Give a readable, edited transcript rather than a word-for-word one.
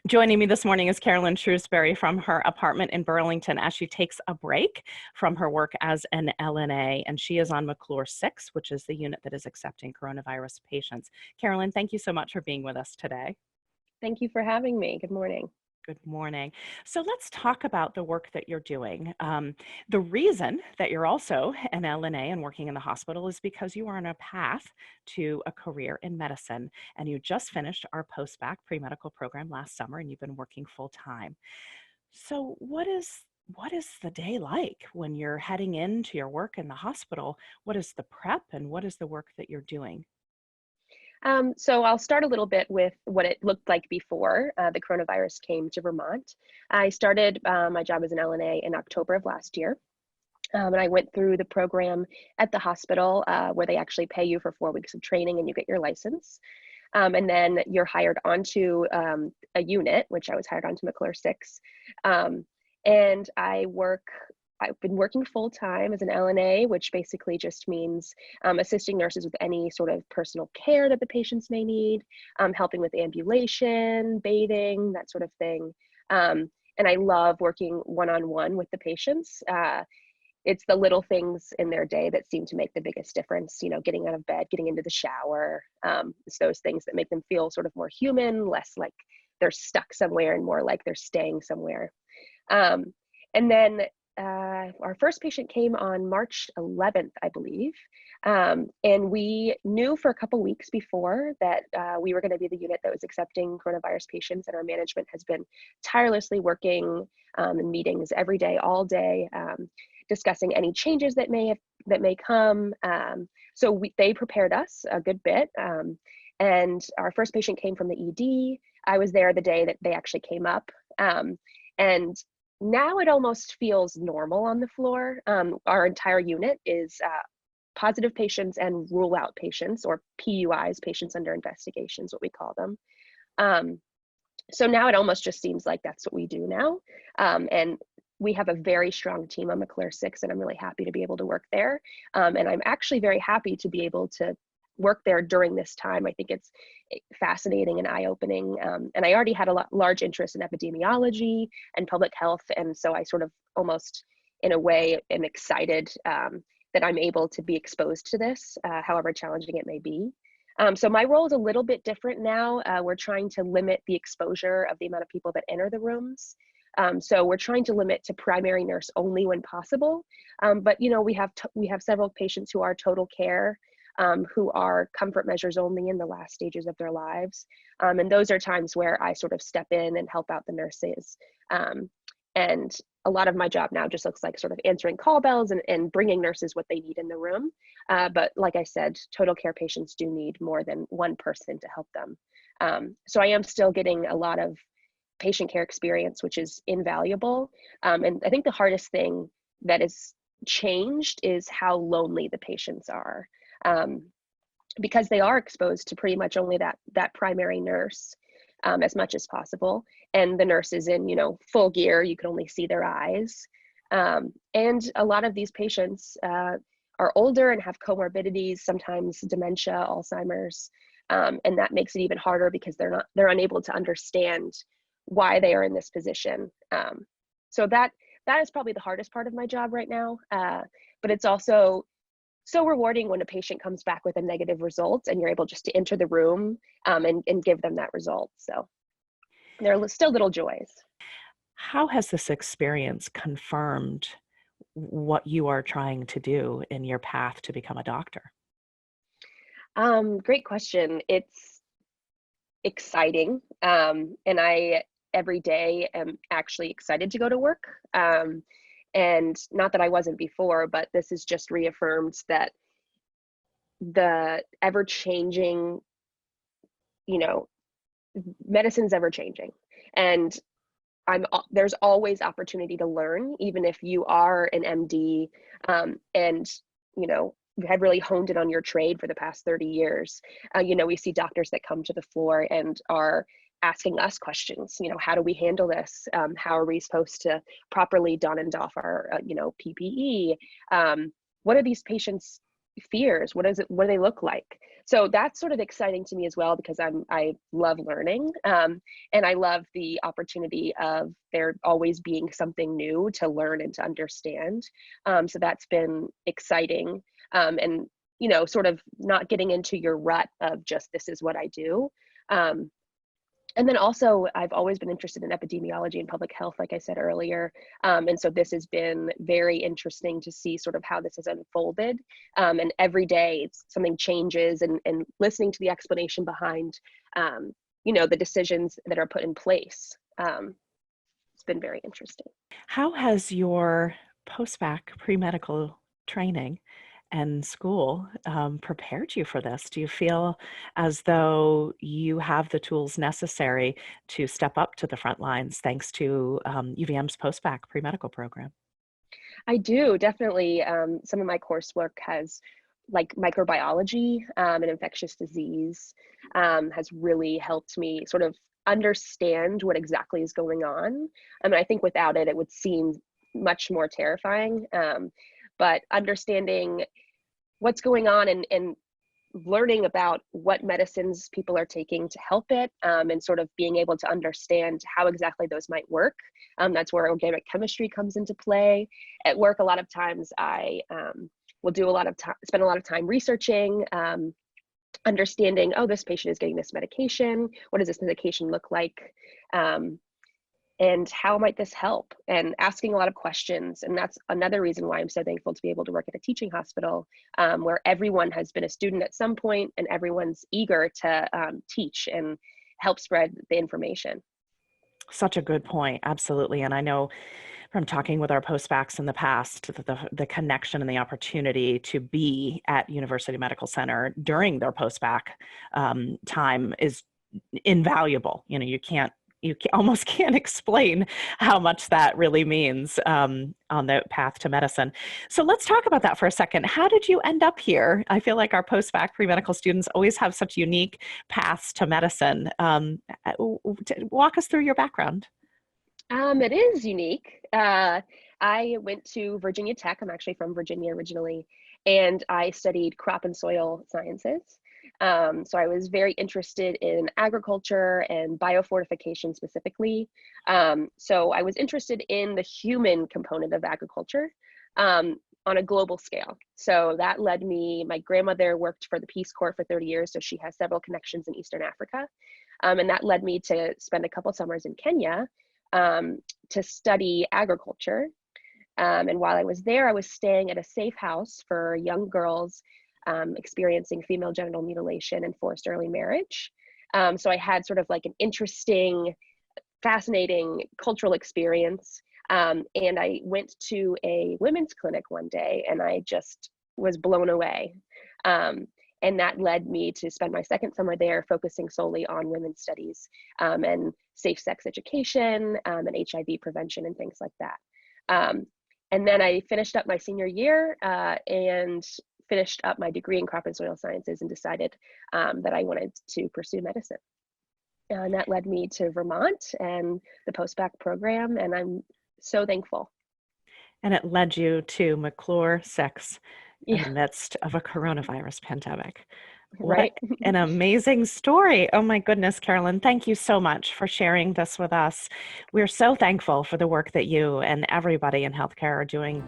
Joining me this morning is Caroline Shrewsbury from her apartment in Burlington as she takes a break from her work as an LNA, and she is on McClure 6, which is the unit that is accepting coronavirus patients. Caroline, thank you so much for being with us today. Thank you for having me. Good morning. Good morning. So let's talk about the work that you're doing. The reason that you're also an LNA and working in the hospital is because you are on a path to a career in medicine, and you just finished our Post-Bacc Premedical program last summer, and you've been working full time. So what is the day like when you're heading into your work in the hospital? What is the prep and what is the work that you're doing? So I'll start a little bit with what it looked like before the coronavirus came to Vermont. I started my job as an LNA in October of last year. And I went through the program at the hospital where they actually pay you for 4 weeks of training and you get your license. And then you're hired onto a unit, which I was hired onto McClure 6. And I've been working full time as an LNA, which basically just means assisting nurses with any sort of personal care that the patients may need, helping with ambulation, bathing, that sort of thing. And I love working one-on-one with the patients. It's the little things in their day that seem to make the biggest difference, you know, getting out of bed, getting into the shower. It's those things that make them feel sort of more human, less like they're stuck somewhere and more like they're staying somewhere. And then our first patient came on March 11th, I believe. And we knew for a couple weeks before that we were going to be the unit that was accepting coronavirus patients, and our management has been tirelessly working in meetings every day, all day, discussing any changes that may come. So they prepared us a good bit. And our first patient came from the ED. I was there the day that they actually came up. And now it almost feels normal on the floor. Our entire unit is positive patients and rule out patients, or PUIs, patients under investigation is what we call them. So now it almost just seems like that's what we do now. And we have a very strong team on McClure 6, and I'm really happy to be able to work there. And I'm actually very happy to be able to work there during this time. I think it's fascinating and eye-opening. And I already had a large interest in epidemiology and public health. And so I sort of almost, in a way, am excited that I'm able to be exposed to this, however challenging it may be. So my role is a little bit different now. We're trying to limit the exposure of the amount of people that enter the rooms. So we're trying to limit to primary nurse only when possible. But you know, we have several patients who are total care, who are comfort measures only in the last stages of their lives. And those are times where I sort of step in and help out the nurses. And a lot of my job now just looks like sort of answering call bells and bringing nurses what they need in the room. But like I said, total care patients do need more than one person to help them. So I am still getting a lot of patient care experience, which is invaluable. And I think the hardest thing that is changed is how lonely the patients are. Because they are exposed to pretty much only that primary nurse as much as possible. And the nurse is in, you know, full gear, you can only see their eyes. And a lot of these patients are older and have comorbidities, sometimes dementia, Alzheimer's. And that makes it even harder because they're unable to understand why they are in this position. So that is probably the hardest part of my job right now. But it's also so rewarding when a patient comes back with a negative result and you're able just to enter the room and give them that result. So there are still little joys. How has this experience confirmed what you are trying to do in your path to become a doctor? Great question. It's exciting. And I every day am actually excited to go to work. And not that I wasn't before, but this has just reaffirmed that the ever-changing, you know, medicine's ever-changing. And there's always opportunity to learn, even if you are an MD and, you know, have really honed it on your trade for the past 30 years. You know, we see doctors that come to the floor and are asking us questions, you know, how do we handle this? How are we supposed to properly don and doff our, you know, PPE? What are these patients fears? What do they look like? So that's sort of exciting to me as well, because I love learning, and I love the opportunity of there always being something new to learn and to understand. So that's been exciting, and sort of not getting into your rut of just this is what I do. And then also, I've always been interested in epidemiology and public health, like I said earlier. And so this has been very interesting to see sort of how this has unfolded. And every day something changes, and listening to the explanation behind, the decisions that are put in place. It's been very interesting. How has your post-bac pre-medical training and school prepared you for this? Do you feel as though you have the tools necessary to step up to the front lines thanks to UVM's Post-Bacc Premedical program? I do, definitely. Some of my coursework has, like, microbiology and infectious disease has really helped me sort of understand what exactly is going on. I mean, I think without it, it would seem much more terrifying. But understanding what's going on, and learning about what medicines people are taking to help it, and sort of being able to understand how exactly those might work. That's where organic chemistry comes into play. At work, a lot of times I will spend a lot of time researching, understanding, oh, this patient is getting this medication. What does this medication look like? And how might this help? And asking a lot of questions. And that's another reason why I'm so thankful to be able to work at a teaching hospital, where everyone has been a student at some point, and everyone's eager to teach and help spread the information. Such a good point. Absolutely. And I know from talking with our post-bacs in the past, the connection and the opportunity to be at University Medical Center during their post-bac time is invaluable. You almost can't explain how much that really means on the path to medicine. So let's talk about that for a second. How did you end up here? I feel like our post-bac pre-medical students always have such unique paths to medicine. Walk us through your background. It is unique. I went to Virginia Tech. I'm actually from Virginia originally, and I studied crop and soil sciences. So I was very interested in agriculture and biofortification specifically. So I was interested in the human component of agriculture on a global scale. So that led me, my grandmother worked for the Peace Corps for 30 years, so she has several connections in Eastern Africa. And that led me to spend a couple summers in Kenya to study agriculture. And while I was there, I was staying at a safe house for young girls experiencing female genital mutilation and forced early marriage. So I had sort of like an interesting, fascinating cultural experience. And I went to a women's clinic one day, and I just was blown away. And that led me to spend my second summer there focusing solely on women's studies and safe sex education and HIV prevention and things like that. And then I finished up my senior year and finished up my degree in crop and soil sciences, and decided that I wanted to pursue medicine. And that led me to Vermont and the Post-Bacc program, and I'm so thankful. And it led you to McClure 6 in Yeah. the midst of a coronavirus pandemic. Right. What an amazing story. Oh my goodness, Carolyn, thank you so much for sharing this with us. We're so thankful for the work that you and everybody in healthcare are doing.